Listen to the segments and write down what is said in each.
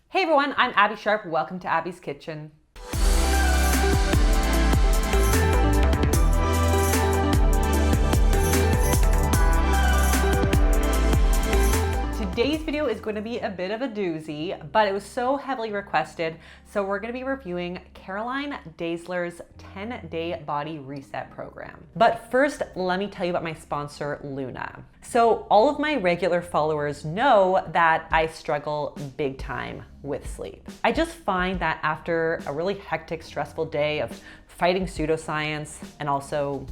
Hey everyone, I'm Abbey Sharp. Welcome to Abby's Kitchen. Today's video is going to be a bit of a doozy, but it was so heavily requested, so we're going to be reviewing Caroline Deisler's 10-day body reset program. But first, let me tell you about my sponsor, Luna. So all of my regular followers know that I struggle big time with sleep. I just find that after a really hectic, stressful day of fighting pseudoscience and also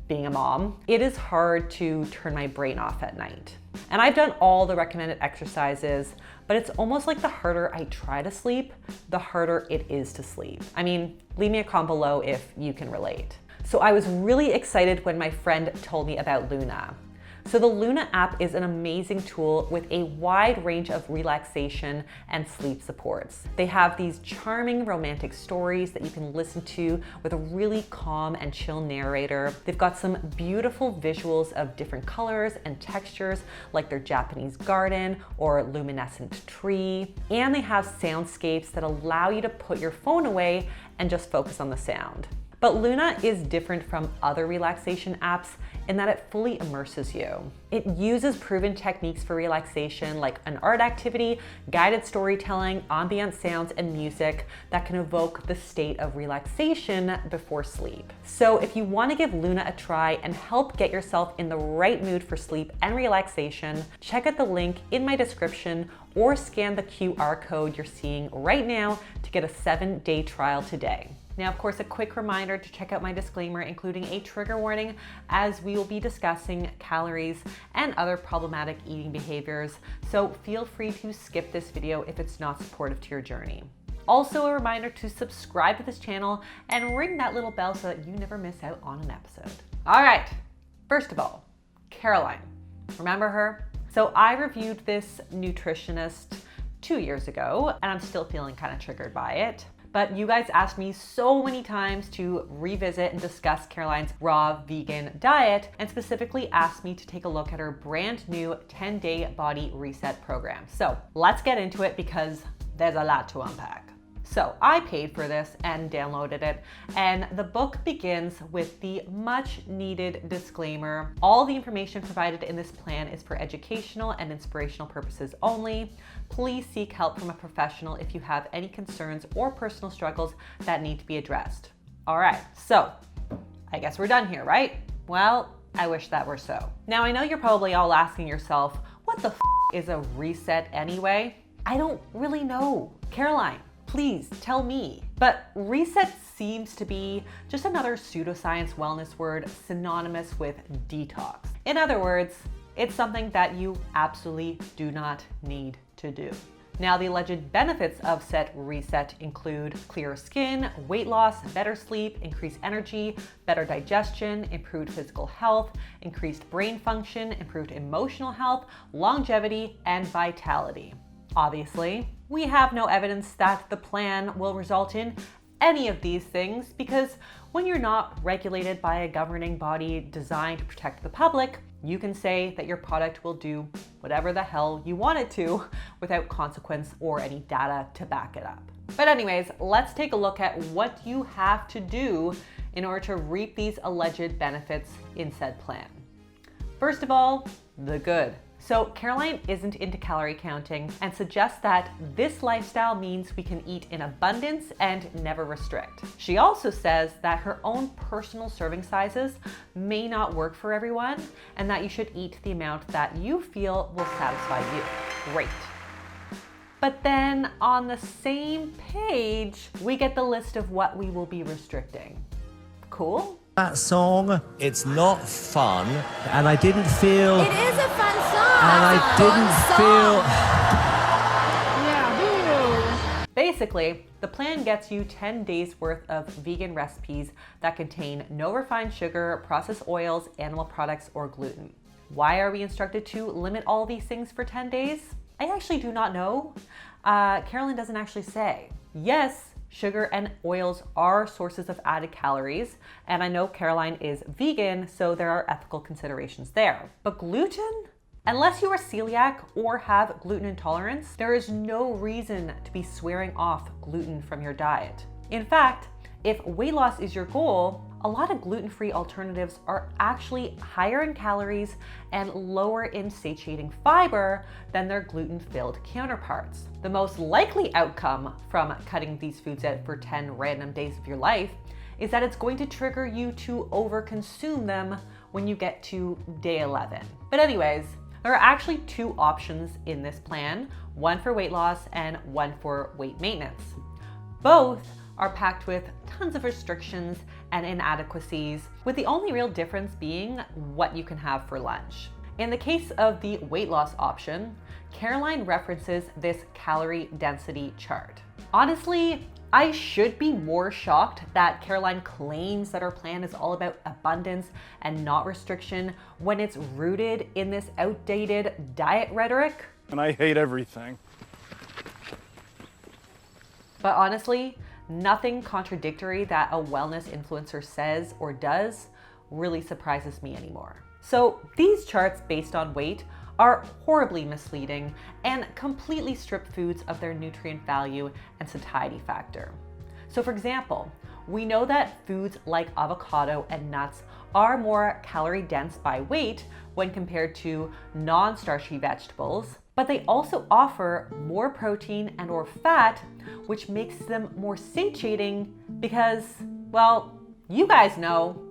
being a mom, it is hard to turn my brain off at night. And I've done all the recommended exercises, but it's almost like the harder I try to sleep, the harder it is to sleep. I mean, leave me a comment below if you can relate. So I was really excited when my friend told me about Luna. So the Luna app is an amazing tool with a wide range of relaxation and sleep supports. They have these charming romantic stories that you can listen to with a really calm and chill narrator. They've got some beautiful visuals of different colors and textures, like their Japanese garden or luminescent tree. And they have soundscapes that allow you to put your phone away and just focus on the sound. But Luna is different from other relaxation apps in that it fully immerses you. It uses proven techniques for relaxation like an art activity, guided storytelling, ambient sounds, and music that can evoke the state of relaxation before sleep. So if you want to give Luna a try and help get yourself in the right mood for sleep and relaxation, check out the link in my description or scan the QR code you're seeing right now to get a 7-day trial today. Now, of course, a quick reminder to check out my disclaimer, including a trigger warning, as we will be discussing calories and other problematic eating behaviors. So feel free to skip this video if it's not supportive to your journey. Also, a reminder to subscribe to this channel and ring that little bell so that you never miss out on an episode. All right, first of all, Caroline. Remember her? So I reviewed this nutritionist 2 years ago, and I'm still feeling kind of triggered by it. But you guys asked me so many times to revisit and discuss Caroline's raw vegan diet, and specifically asked me to take a look at her brand new 10-day body reset program. So let's get into it because there's a lot to unpack. So I paid for this and downloaded it, and the book begins with the much needed disclaimer. All the information provided in this plan is for educational and inspirational purposes only. Please seek help from a professional if you have any concerns or personal struggles that need to be addressed. All right, so I guess we're done here, right? Well, I wish that were so. Now I know you're probably all asking yourself, what the is a reset anyway? I don't really know. Caroline, please tell me. But reset seems to be just another pseudoscience wellness word synonymous with detox. In other words, it's something that you absolutely do not need to do. Now, the alleged benefits of said reset include clearer skin, weight loss, better sleep, increased energy, better digestion, improved physical health, increased brain function, improved emotional health, longevity, and vitality. Obviously, we have no evidence that the plan will result in any of these things because when you're not regulated by a governing body designed to protect the public, you can say that your product will do whatever the hell you want it to without consequence or any data to back it up. But anyways, let's take a look at what you have to do in order to reap these alleged benefits in said plan. First of all, the good. So Caroline isn't into calorie counting and suggests that this lifestyle means we can eat in abundance and never restrict. She also says that her own personal serving sizes may not work for everyone and that you should eat the amount that you feel will satisfy you. Great. But then on the same page, we get the list of what we will be restricting. Cool? That song, it's not fun, and I didn't feel... It is a fun song! And I didn't feel... Basically, the plan gets you 10 days worth of vegan recipes that contain no refined sugar, processed oils, animal products, or gluten. Why are we instructed to limit all these things for 10 days? I actually do not know. Caroline doesn't actually say. Yes, sugar and oils are sources of added calories, and I know Caroline is vegan, so there are ethical considerations there. But gluten? Unless you are celiac or have gluten intolerance, there is no reason to be swearing off gluten from your diet. In fact, if weight loss is your goal, a lot of gluten-free alternatives are actually higher in calories and lower in satiating fiber than their gluten-filled counterparts. The most likely outcome from cutting these foods out for 10 random days of your life is that it's going to trigger you to overconsume them when you get to day 11. But anyways, there are actually two options in this plan, one for weight loss and one for weight maintenance. Both are packed with tons of restrictions and inadequacies, with the only real difference being what you can have for lunch. In the case of the weight loss option, Caroline references this calorie density chart. Honestly, I should be more shocked that Caroline claims that her plan is all about abundance and not restriction when it's rooted in this outdated diet rhetoric. And I hate everything. But honestly, nothing contradictory that a wellness influencer says or does really surprises me anymore. So these charts based on weight are horribly misleading and completely strip foods of their nutrient value and satiety factor. So for example, we know that foods like avocado and nuts are more calorie dense by weight when compared to non-starchy vegetables, but they also offer more protein and or fat, which makes them more satiating because, well, you guys know,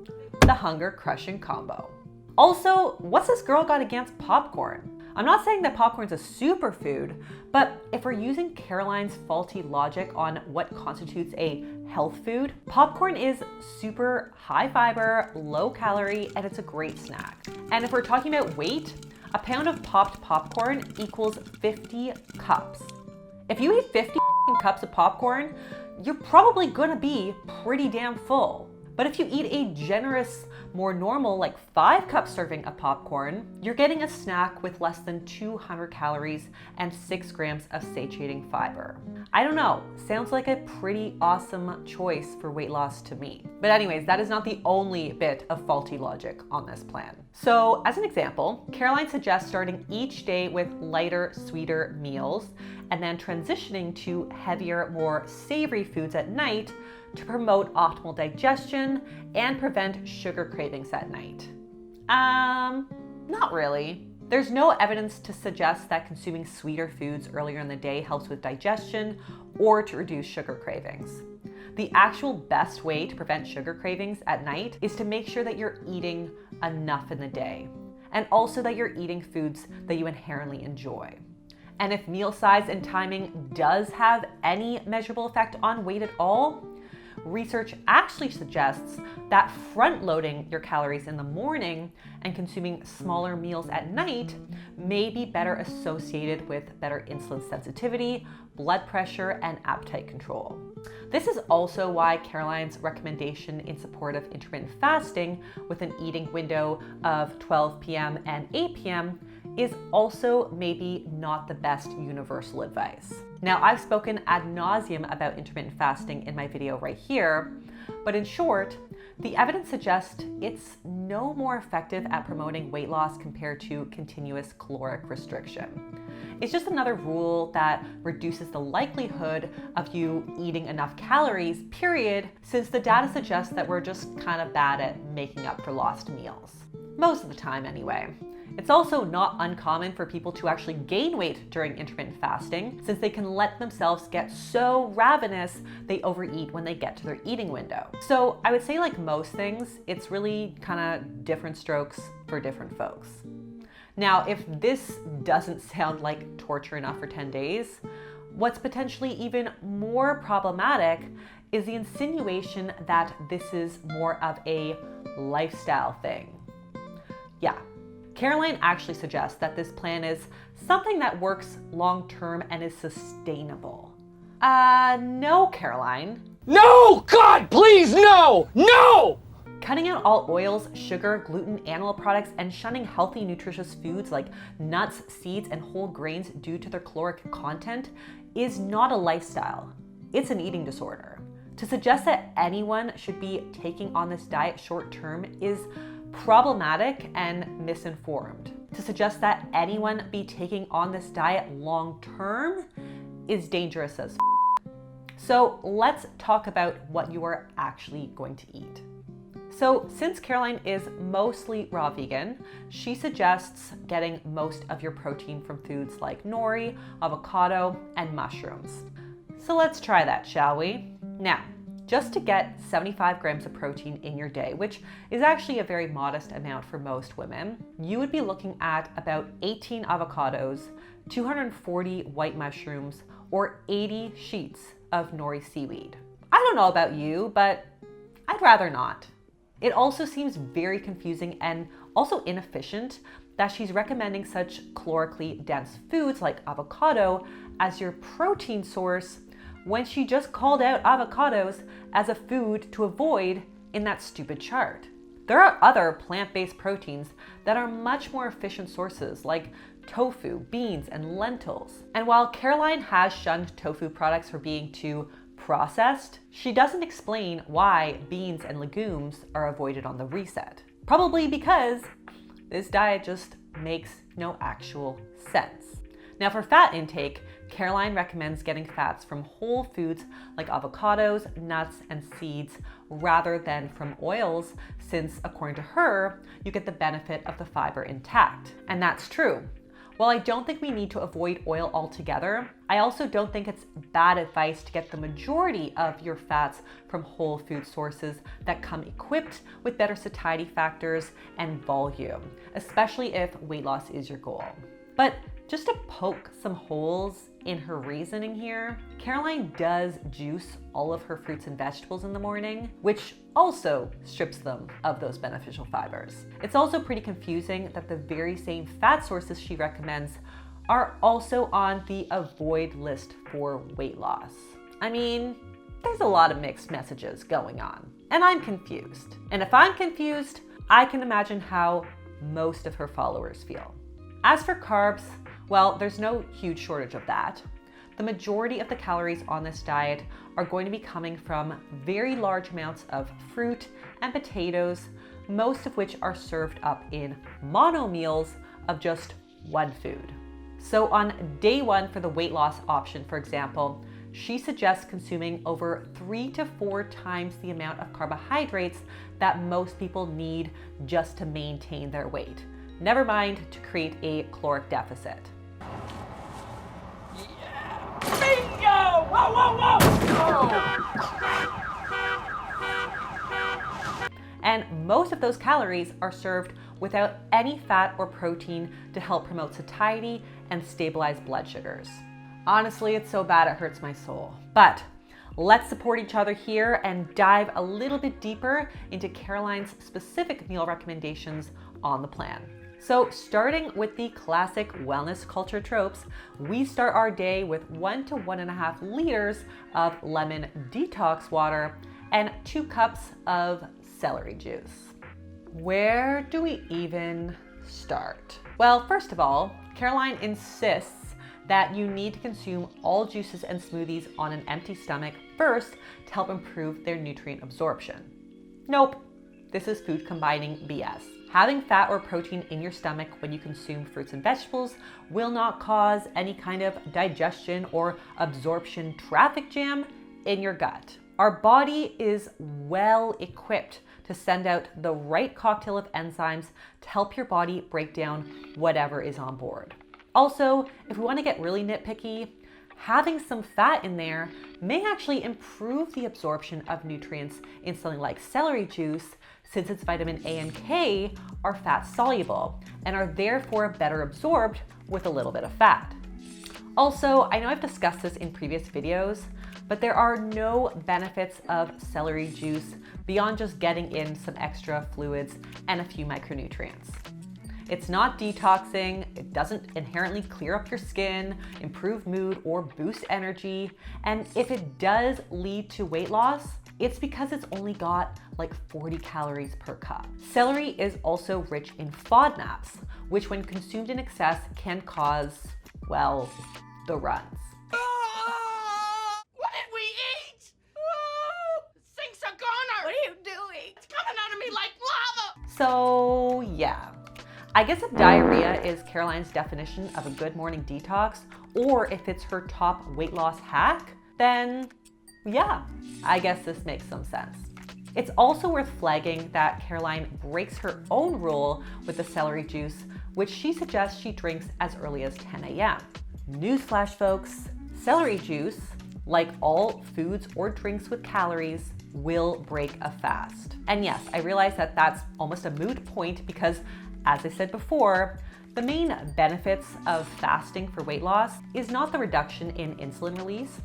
the hunger crushing combo. Also, what's this girl got against popcorn? I'm not saying that popcorn's a superfood, but if we're using Caroline's faulty logic on what constitutes a health food, popcorn is super high fiber, low calorie, and it's a great snack. And if we're talking about weight, a pound of popped popcorn equals 50 cups. If you eat 50 cups of popcorn, you're probably gonna be pretty damn full. But if you eat a generous, more normal, like 5-cup serving of popcorn, you're getting a snack with less than 200 calories and 6 grams of satiating fiber. I don't know, sounds like a pretty awesome choice for weight loss to me. But anyways, that is not the only bit of faulty logic on this plan. So as an example, Caroline suggests starting each day with lighter, sweeter meals and then transitioning to heavier, more savory foods at night to promote optimal digestion and prevent sugar cravings at night. Not really. There's no evidence to suggest that consuming sweeter foods earlier in the day helps with digestion or to reduce sugar cravings. The actual best way to prevent sugar cravings at night is to make sure that you're eating enough in the day, and also that you're eating foods that you inherently enjoy. And if meal size and timing does have any measurable effect on weight at all, research actually suggests that front-loading your calories in the morning and consuming smaller meals at night may be better associated with better insulin sensitivity, blood pressure, and appetite control. This is also why Caroline's recommendation in support of intermittent fasting with an eating window of 12 p.m. and 8 p.m. is also maybe not the best universal advice. Now, I've spoken ad nauseum about intermittent fasting in my video right here, but in short, the evidence suggests it's no more effective at promoting weight loss compared to continuous caloric restriction. It's just another rule that reduces the likelihood of you eating enough calories, period, since the data suggests that we're just kind of bad at making up for lost meals. Most of the time anyway. It's also not uncommon for people to actually gain weight during intermittent fasting, since they can let themselves get so ravenous they overeat when they get to their eating window. So I would say, like most things, it's really kind of different strokes for different folks. Now, if this doesn't sound like torture enough for 10 days, what's potentially even more problematic is the insinuation that this is more of a lifestyle thing. Yeah. Caroline actually suggests that this plan is something that works long-term and is sustainable. No, Caroline. No! God, please, no! No! Cutting out all oils, sugar, gluten, animal products, and shunning healthy, nutritious foods like nuts, seeds, and whole grains due to their caloric content is not a lifestyle. It's an eating disorder. To suggest that anyone should be taking on this diet short-term is problematic and misinformed. To suggest that anyone be taking on this diet long term is dangerous as f. So let's talk about what you are actually going to eat. So since Caroline is mostly raw vegan, she suggests getting most of your protein from foods like nori, avocado, and mushrooms. So let's try that, shall we? Now, just to get 75 grams of protein in your day, which is actually a very modest amount for most women, you would be looking at about 18 avocados, 240 white mushrooms, or 80 sheets of nori seaweed. I don't know about you, but I'd rather not. It also seems very confusing and also inefficient that she's recommending such calorically dense foods like avocado as your protein source when she just called out avocados as a food to avoid in that stupid chart. There are other plant-based proteins that are much more efficient sources like tofu, beans, and lentils. And while Caroline has shunned tofu products for being too processed, she doesn't explain why beans and legumes are avoided on the reset. Probably because this diet just makes no actual sense. Now for fat intake, Caroline recommends getting fats from whole foods like avocados, nuts, and seeds rather than from oils, since according to her, you get the benefit of the fiber intact. And that's true. While I don't think we need to avoid oil altogether, I also don't think it's bad advice to get the majority of your fats from whole food sources that come equipped with better satiety factors and volume, especially if weight loss is your goal. But just to poke some holes in her reasoning here, Caroline does juice all of her fruits and vegetables in the morning, which also strips them of those beneficial fibers. It's also pretty confusing that the very same fat sources she recommends are also on the avoid list for weight loss. I mean, there's a lot of mixed messages going on, and I'm confused. And if I'm confused, I can imagine how most of her followers feel. As for carbs, well, there's no huge shortage of that. The majority of the calories on this diet are going to be coming from very large amounts of fruit and potatoes, most of which are served up in mono meals of just one food. So on day one for the weight loss option, for example, she suggests consuming over 3 to 4 times the amount of carbohydrates that most people need just to maintain their weight. Never mind to create a caloric deficit. Yeah! Bingo! Whoa, whoa, whoa! And most of those calories are served without any fat or protein to help promote satiety and stabilize blood sugars. Honestly, it's so bad it hurts my soul. But let's support each other here and dive a little bit deeper into Caroline's specific meal recommendations on the plan. So starting with the classic wellness culture tropes, we start our day with 1 to 1.5 liters of lemon detox water and 2 cups of celery juice. Where do we even start? Well, first of all, Caroline insists that you need to consume all juices and smoothies on an empty stomach first to help improve their nutrient absorption. Nope, this is food combining BS. Having fat or protein in your stomach when you consume fruits and vegetables will not cause any kind of digestion or absorption traffic jam in your gut. Our body is well equipped to send out the right cocktail of enzymes to help your body break down whatever is on board. Also, if we want to get really nitpicky, having some fat in there may actually improve the absorption of nutrients in something like celery juice, since its vitamin A and K are fat soluble and are therefore better absorbed with a little bit of fat. Also, I know I've discussed this in previous videos, but there are no benefits of celery juice beyond just getting in some extra fluids and a few micronutrients. It's not detoxing, it doesn't inherently clear up your skin, improve mood, or boost energy, and if it does lead to weight loss, it's because it's only got like 40 calories per cup. Celery is also rich in FODMAPs, which when consumed in excess can cause, well, the runs. What did we eat? Sinks are goner! What are you doing? It's coming out of me like lava! So yeah, I guess if diarrhea is Caroline's definition of a good morning detox, or if it's her top weight loss hack, then yeah, I guess this makes some sense. It's also worth flagging that Caroline breaks her own rule with the celery juice, which she suggests she drinks as early as 10 a.m. Newsflash, folks, celery juice, like all foods or drinks with calories, will break a fast. And yes, I realize that that's almost a moot point because, as I said before, the main benefits of fasting for weight loss is not the reduction in insulin release,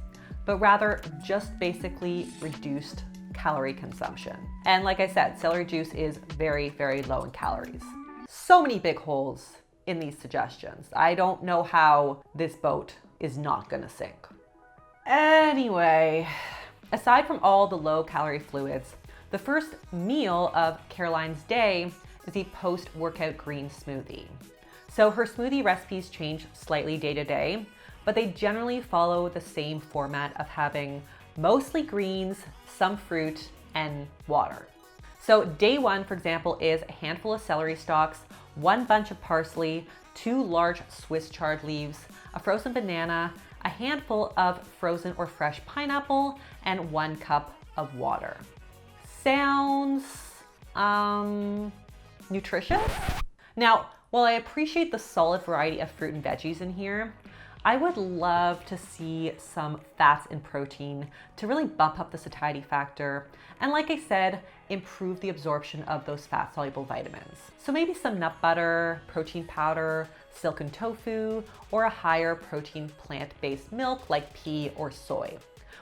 but rather just basically reduced calorie consumption. And like I said, celery juice is very, very low in calories. So many big holes in these suggestions. I don't know how this boat is not gonna sink. Anyway, aside from all the low calorie fluids, the first meal of Caroline's day is a post-workout green smoothie. So her smoothie recipes change slightly day to day, but they generally follow the same format of having mostly greens, some fruit, and water. So day one, for example, is a handful of celery stalks, 1 bunch of parsley, 2 large Swiss chard leaves, a frozen banana, a handful of frozen or fresh pineapple, and 1 cup of water. Sounds nutritious? Now, while I appreciate the solid variety of fruit and veggies in here, I would love to see some fats and protein to really bump up the satiety factor. And like I said, improve the absorption of those fat-soluble vitamins. So maybe some nut butter, protein powder, silken tofu, or a higher protein plant-based milk like pea or soy,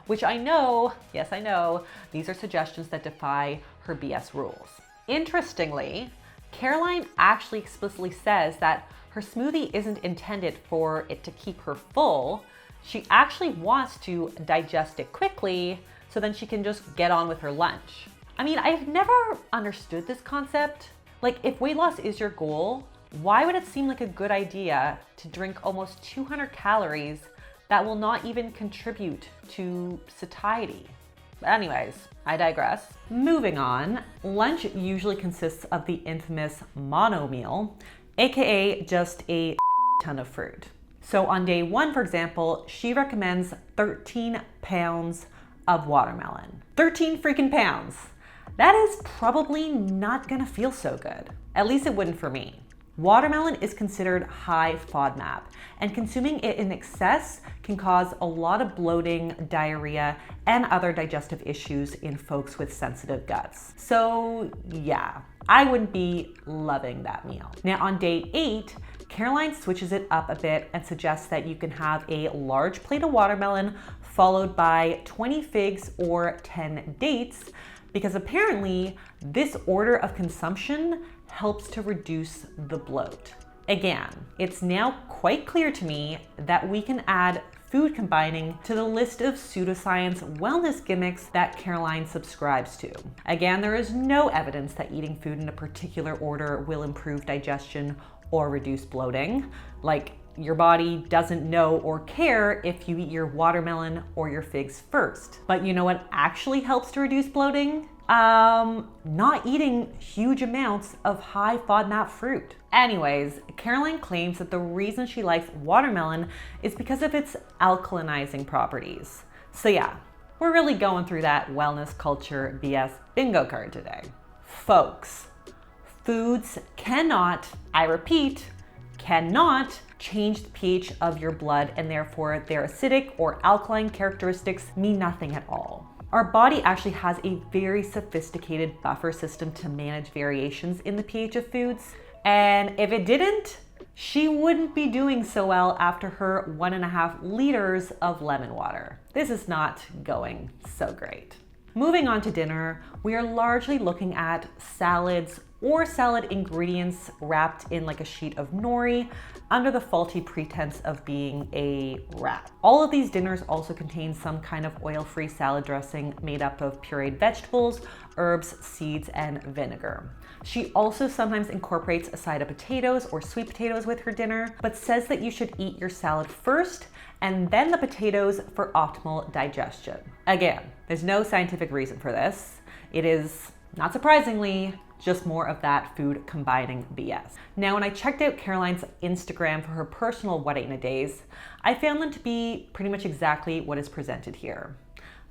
which I know, yes, I know, these are suggestions that defy her BS rules. Interestingly, Caroline actually explicitly says that her smoothie isn't intended for it to keep her full. She actually wants to digest it quickly so then she can just get on with her lunch. I mean, I've never understood this concept. Like, if weight loss is your goal, why would it seem like a good idea to drink almost 200 calories that will not even contribute to satiety? But anyways, I digress. Moving on, lunch usually consists of the infamous mono meal, aka just a ton of fruit. So on day one, for example, she recommends 13 pounds of watermelon. 13 freaking pounds. That is probably not gonna feel so good. At least it wouldn't for me. Watermelon is considered high FODMAP, and consuming it in excess can cause a lot of bloating, diarrhea, and other digestive issues in folks with sensitive guts. So yeah, I wouldn't be loving that meal. Now on day 8, Caroline switches it up a bit and suggests that you can have a large plate of watermelon followed by 20 figs or 10 dates, because apparently this order of consumption helps to reduce the bloat. Again, it's now quite clear to me that we can add food combining to the list of pseudoscience wellness gimmicks that Caroline subscribes to. Again, there is no evidence that eating food in a particular order will improve digestion or reduce bloating. Like, your body doesn't know or care if you eat your watermelon or your figs first. But you know what actually helps to reduce bloating? Not eating huge amounts of high FODMAP fruit. Anyways, Caroline claims that the reason she likes watermelon is because of its alkalinizing properties. So yeah, we're really going through that wellness culture BS bingo card today. Folks, foods cannot, I repeat, cannot change the pH of your blood, and therefore their acidic or alkaline characteristics mean nothing at all. Our body actually has a very sophisticated buffer system to manage variations in the pH of foods. And if it didn't, she wouldn't be doing so well after her 1.5 liters of lemon water. This is not going so great. Moving on to dinner, we are largely looking at salads or salad ingredients wrapped in like a sheet of nori under the faulty pretense of being a wrap. All of these dinners also contain some kind of oil-free salad dressing made up of pureed vegetables, herbs, seeds, and vinegar. She also sometimes incorporates a side of potatoes or sweet potatoes with her dinner, but says that you should eat your salad first and then the potatoes for optimal digestion. Again, there's no scientific reason for this. It is Not surprisingly, just more of that food combining BS. Now, when I checked out Caroline's Instagram for her personal what I ate in a days, I found them to be pretty much exactly what is presented here.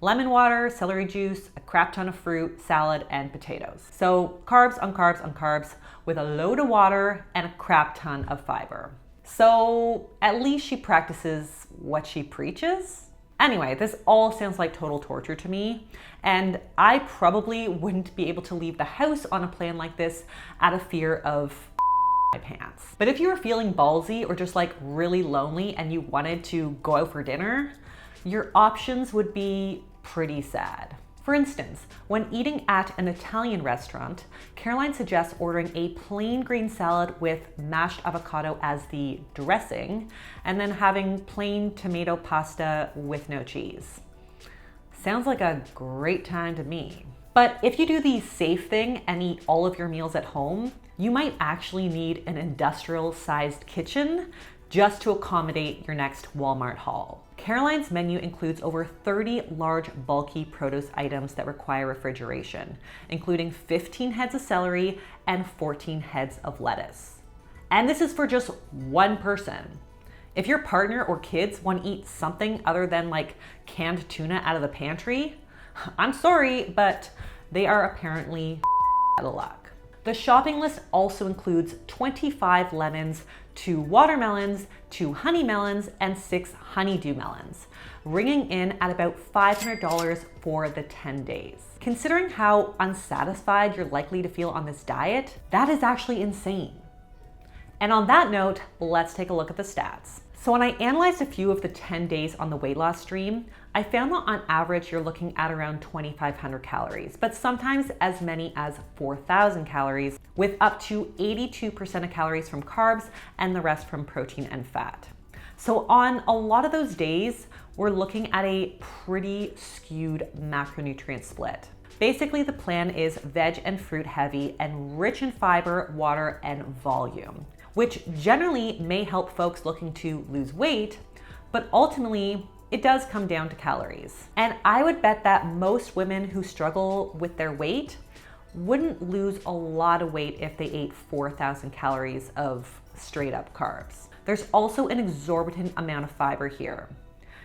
Lemon water, celery juice, a crap ton of fruit, salad, and potatoes. So carbs on carbs on carbs with a load of water and a crap ton of fiber. So at least she practices what she preaches. Anyway, this all sounds like total torture to me, and I probably wouldn't be able to leave the house on a plan like this out of fear of my pants. But if you were feeling ballsy or just like really lonely and you wanted to go out for dinner, your options would be pretty sad. For instance, when eating at an Italian restaurant, Caroline suggests ordering a plain green salad with mashed avocado as the dressing, and then having plain tomato pasta with no cheese. Sounds like a great time to me. But if you do the safe thing and eat all of your meals at home, you might actually need an industrial-sized kitchen just to accommodate your next Walmart haul. Caroline's menu includes over 30 large, bulky produce items that require refrigeration, including 15 heads of celery and 14 heads of lettuce. And this is for just one person. If your partner or kids want to eat something other than like canned tuna out of the pantry, I'm sorry, but they are apparently out of luck. The shopping list also includes 25 lemons, 2 watermelons, 2 honey melons, and 6 honeydew melons, ringing in at about $500 for the 10 days. Considering how unsatisfied you're likely to feel on this diet, that is actually insane. And on that note, let's take a look at the stats. So when I analyzed a few of the 10 days on the weight loss stream, I found that on average, you're looking at around 2,500 calories, but sometimes as many as 4,000 calories, with up to 82% of calories from carbs and the rest from protein and fat. So on a lot of those days, we're looking at a pretty skewed macronutrient split. Basically, the plan is veg and fruit heavy and rich in fiber, water, and volume, which generally may help folks looking to lose weight, but ultimately it does come down to calories. And I would bet that most women who struggle with their weight wouldn't lose a lot of weight if they ate 4,000 calories of straight up carbs. There's also an exorbitant amount of fiber here.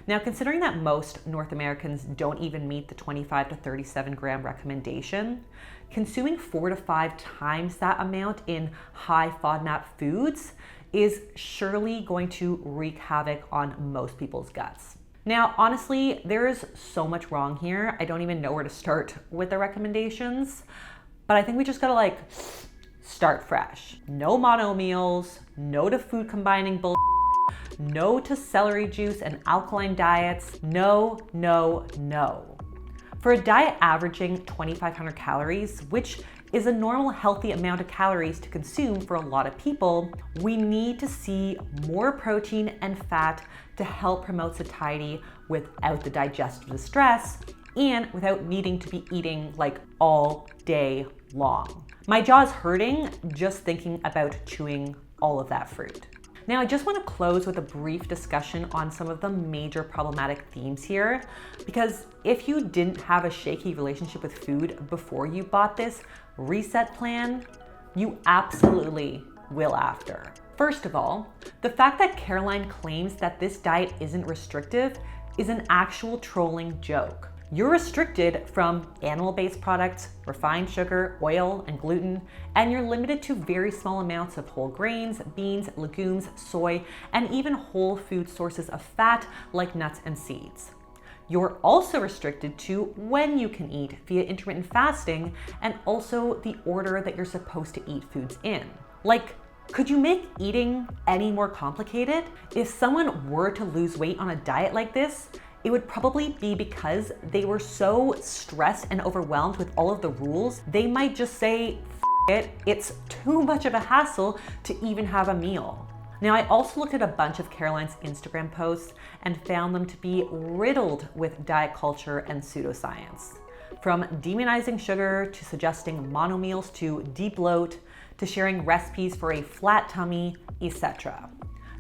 Now, considering that most North Americans don't even meet the 25 to 37 gram recommendation, consuming 4 to 5 times that amount in high FODMAP foods is surely going to wreak havoc on most people's guts. Now, honestly, there is so much wrong here. I don't even know where to start with the recommendations, but I think we just gotta start fresh. No mono meals, no to food combining bull, no to celery juice and alkaline diets, no, no, no. For a diet averaging 2,500 calories, which is a normal healthy amount of calories to consume for a lot of people, we need to see more protein and fat to help promote satiety without the digestive distress and without needing to be eating all day long. My jaw's hurting just thinking about chewing all of that fruit. Now, I just want to close with a brief discussion on some of the major problematic themes here, because if you didn't have a shaky relationship with food before you bought this reset plan, you absolutely will after. First of all, the fact that Caroline claims that this diet isn't restrictive is an actual trolling joke. You're restricted from animal-based products, refined sugar, oil, and gluten, and you're limited to very small amounts of whole grains, beans, legumes, soy, and even whole food sources of fat like nuts and seeds. You're also restricted to when you can eat via intermittent fasting and also the order that you're supposed to eat foods in. Could you make eating any more complicated? If someone were to lose weight on a diet like this, it would probably be because they were so stressed and overwhelmed with all of the rules, they might just say, F it, it's too much of a hassle to even have a meal. Now, I also looked at a bunch of Caroline's Instagram posts and found them to be riddled with diet culture and pseudoscience. From demonizing sugar to suggesting mono meals to deep bloat to sharing recipes for a flat tummy, etc.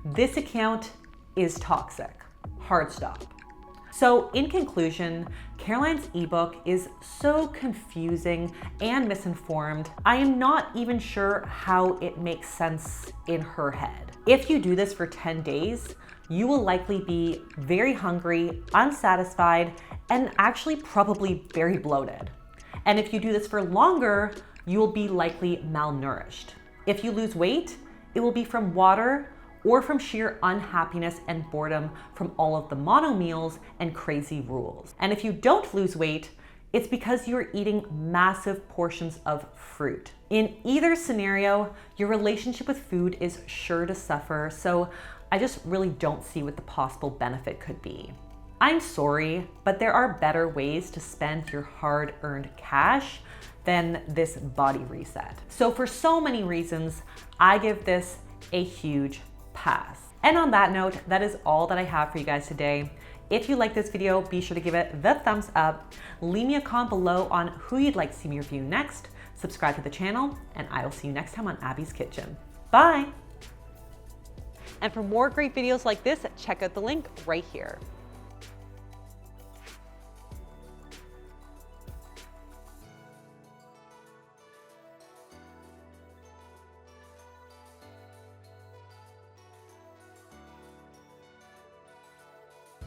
This account is toxic. Hard stop. So in conclusion, Caroline's ebook is so confusing and misinformed. I am not even sure how it makes sense in her head. If you do this for 10 days, you will likely be very hungry, unsatisfied, and actually probably very bloated. And if you do this for longer, you will be likely malnourished. If you lose weight, it will be from water or from sheer unhappiness and boredom from all of the mono meals and crazy rules. And if you don't lose weight, it's because you're eating massive portions of fruit. In either scenario, your relationship with food is sure to suffer, so I just really don't see what the possible benefit could be. I'm sorry, but there are better ways to spend your hard-earned cash than this body reset. So for so many reasons, I give this a huge pass. And on that note, that is all that I have for you guys today. If you like this video, be sure to give it the thumbs up. Leave me a comment below on who you'd like to see me review next. Subscribe to the channel, and I will see you next time on Abby's Kitchen. Bye! And for more great videos like this, check out the link right here.